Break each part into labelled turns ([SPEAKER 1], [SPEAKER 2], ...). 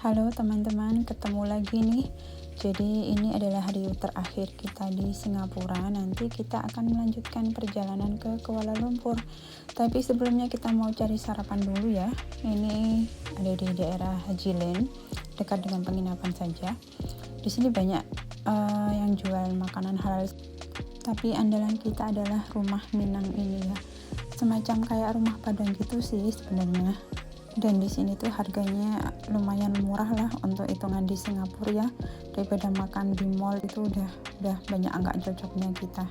[SPEAKER 1] Halo teman-teman, ketemu lagi nih. Jadi ini adalah hari terakhir kita di Singapura. Nanti kita akan melanjutkan perjalanan ke Kuala Lumpur. Tapi sebelumnya kita mau cari sarapan dulu ya. Ini ada di daerah Haji Lane, dekat dengan penginapan saja. Di sini banyak yang jual makanan halal. Tapi andalan kita adalah rumah Minang ini ya. Semacam kayak rumah Padang gitu sih sebenarnya. Dan di sini tuh harganya lumayan murah lah untuk hitungan di Singapura ya, daripada makan di mall itu udah banyak nggak cocoknya kita.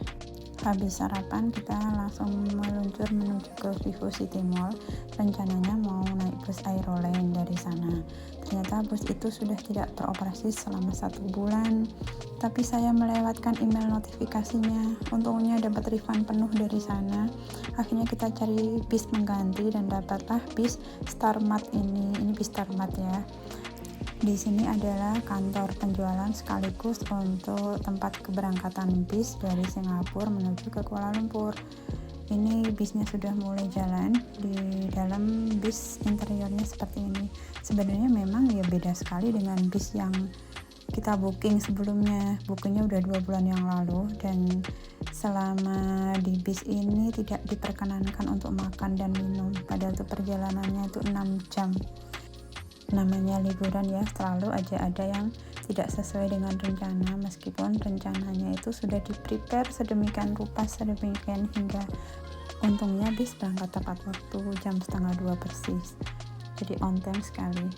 [SPEAKER 1] Habis sarapan kita langsung meluncur menuju ke Vivo City Mall. Rencananya mau naik bus Aeroline dari sana. Ternyata bus itu sudah tidak beroperasi selama 1 bulan. Tapi saya melewatkan email notifikasinya. Untungnya dapat refund penuh dari sana. Akhirnya kita cari bis mengganti dan dapatlah bis Starmart ini. Ini bis Starmart ya. Di sini adalah kantor penjualan sekaligus untuk tempat keberangkatan bis dari Singapura menuju ke Kuala Lumpur. Ini bisnya sudah mulai jalan. Di dalam bis interiornya seperti ini. Sebenarnya memang ya beda sekali dengan bis yang kita booking sebelumnya. Bookingnya udah 2 bulan yang lalu, dan selama di bis ini tidak diperkenankan untuk makan dan minum. Padahal itu perjalanannya itu 6 jam. Namanya liburan ya, selalu aja ada yang tidak sesuai dengan rencana, meskipun rencananya itu sudah di-prepare sedemikian rupa, sedemikian hingga untungnya bis berangkat tepat waktu jam 1:30 persis, jadi on time sekali.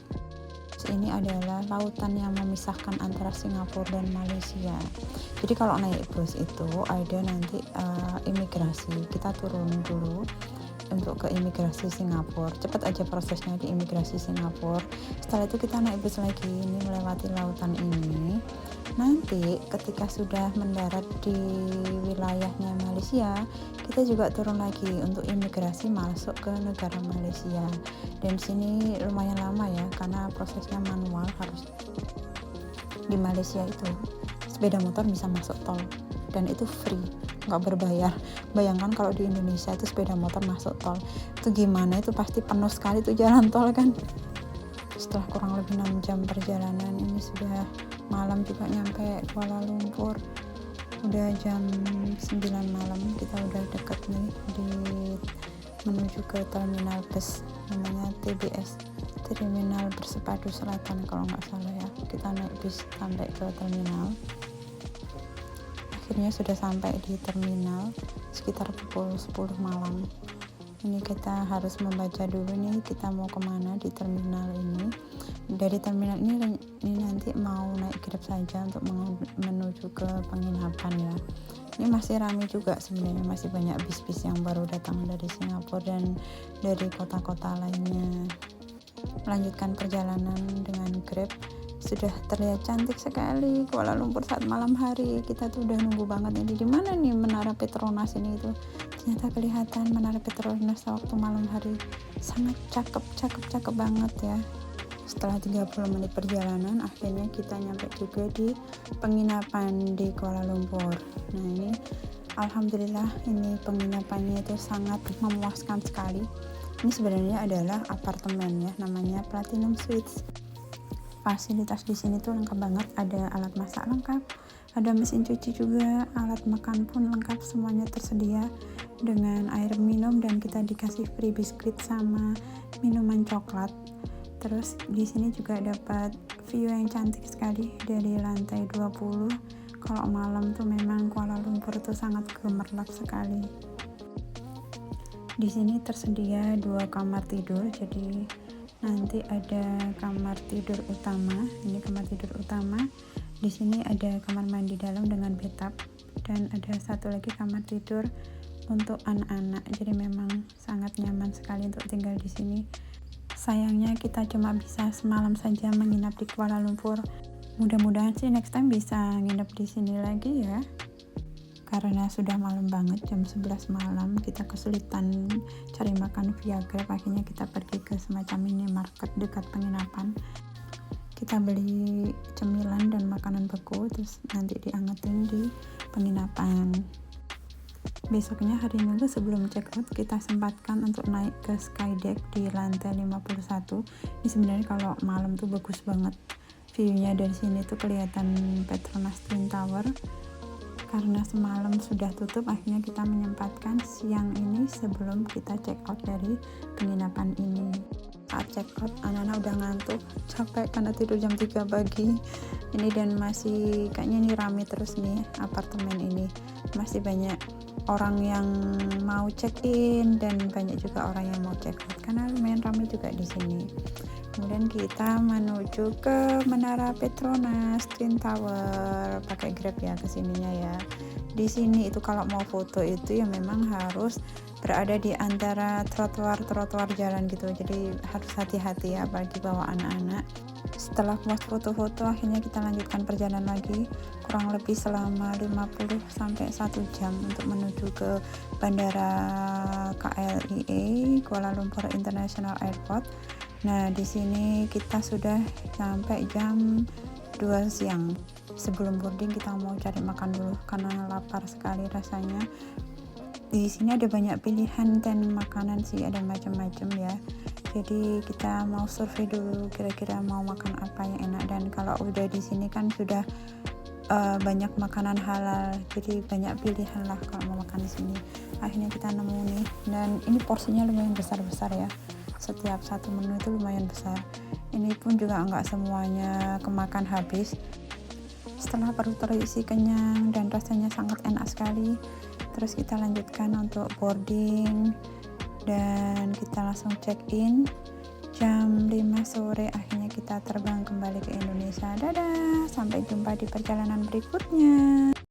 [SPEAKER 1] Ini adalah lautan yang memisahkan antara Singapura dan Malaysia. Jadi kalau naik bus itu ada nanti imigrasi, kita turun dulu untuk ke imigrasi Singapura. Cepat aja prosesnya di imigrasi Singapura. Setelah itu kita naik bus lagi, ini melewati lautan ini. Nanti ketika sudah mendarat di wilayahnya Malaysia, kita juga turun lagi untuk imigrasi masuk ke negara Malaysia. Dan sini lumayan lama ya, karena prosesnya manual. Harus di Malaysia itu sepeda motor bisa masuk tol dan itu free, nggak berbayar. Bayangkan kalau di Indonesia itu sepeda motor masuk tol, itu gimana? Itu pasti penuh sekali tuh jalan tol kan. Setelah kurang lebih 6 jam perjalanan, ini sudah malam juga nyampe Kuala Lumpur. Udah jam 9 malam, kita udah deket nih menuju ke terminal bus, namanya TBS, Terminal Bersepadu Selatan kalau nggak salah ya. Kita naik bis sampai ke terminal. Akhirnya sudah sampai di terminal sekitar pukul 10 malam. Ini kita harus membaca dulu nih kita mau kemana di terminal ini. Dari terminal ini nanti mau naik Grab saja untuk menuju ke penginapan ya. Ini masih ramai juga sebenarnya, masih banyak bis-bis yang baru datang dari Singapura dan dari kota-kota lainnya. Melanjutkan perjalanan dengan Grab. Sudah terlihat cantik sekali Kuala Lumpur saat malam hari. Kita tuh udah nunggu banget ini di mana nih Menara Petronas ini itu. Ternyata kelihatan Menara Petronas waktu malam hari. Sangat cakep banget ya. Setelah 30 menit perjalanan, akhirnya kita nyampe juga di penginapan di Kuala Lumpur. Nah ini alhamdulillah, ini penginapannya itu sangat memuaskan sekali. Ini sebenarnya adalah apartemen ya, namanya Platinum Suites. Fasilitas di sini tuh lengkap banget, ada alat masak lengkap, ada mesin cuci juga, alat makan pun lengkap, semuanya tersedia dengan air minum, dan kita dikasih free biskuit sama minuman coklat. Terus di sini juga dapat view yang cantik sekali dari lantai 20. Kalau malam tuh memang Kuala Lumpur tuh sangat gemerlap sekali. Di sini tersedia 2 kamar tidur, jadi nanti ada kamar tidur utama. Ini kamar tidur utama. Di sini ada kamar mandi dalam dengan bathtub, dan ada satu lagi kamar tidur untuk anak-anak. Jadi memang sangat nyaman sekali untuk tinggal di sini. Sayangnya kita cuma bisa semalam saja menginap di Kuala Lumpur. Mudah-mudahan sih next time bisa nginep di sini lagi ya. Karena sudah malam banget, jam 11 malam, kita kesulitan cari makan via Grab. Akhirnya kita pergi ke semacam minimarket dekat penginapan. Kita beli cemilan dan makanan beku, terus nanti diangetin di penginapan. Besoknya hari Minggu sebelum check out kita sempatkan untuk naik ke skydeck di lantai 51. Ini sebenarnya kalau malam tuh bagus banget viewnya. Dari sini tuh kelihatan Petronas Twin Tower. Karena semalam sudah tutup, akhirnya kita menyempatkan siang ini sebelum kita check out dari penginapan ini. Saat check out, anak-anak udah ngantuk, capek karena tidur jam 3 pagi ini, dan masih kayaknya ini rame terus nih apartemen ini, masih banyak orang yang mau check in dan banyak juga orang yang mau check out karena lumayan rame juga di sini. Kemudian kita menuju ke Menara Petronas Twin Tower, pakai Grab ya kesininya ya. Di sini itu kalau mau foto itu ya memang harus berada di antara trotoar jalan gitu, jadi harus hati-hati ya apalagi bawa anak-anak. Setelah puas foto-foto, akhirnya kita lanjutkan perjalanan lagi kurang lebih selama 50 sampai 1 jam untuk menuju ke Bandara KLIA Kuala Lumpur International Airport. Nah, di sini kita sudah sampai jam 2 siang. Sebelum boarding kita mau cari makan dulu karena lapar sekali rasanya. Di sini ada banyak pilihan dan makanan sih, ada macam-macam ya. Jadi kita mau survei dulu kira-kira mau makan apa yang enak, dan kalau udah di sini kan sudah banyak makanan halal, jadi banyak pilihan lah kalau mau makan di sini. Akhirnya kita nemu nih, dan ini porsinya lumayan besar-besar ya. Setiap satu menu itu lumayan besar. Ini pun juga enggak semuanya kemakan habis. Setelah perut terisi kenyang dan rasanya sangat enak sekali, terus kita lanjutkan untuk boarding dan kita langsung check in jam 5 sore. Akhirnya kita terbang kembali ke Indonesia. Dadah, sampai jumpa di perjalanan berikutnya.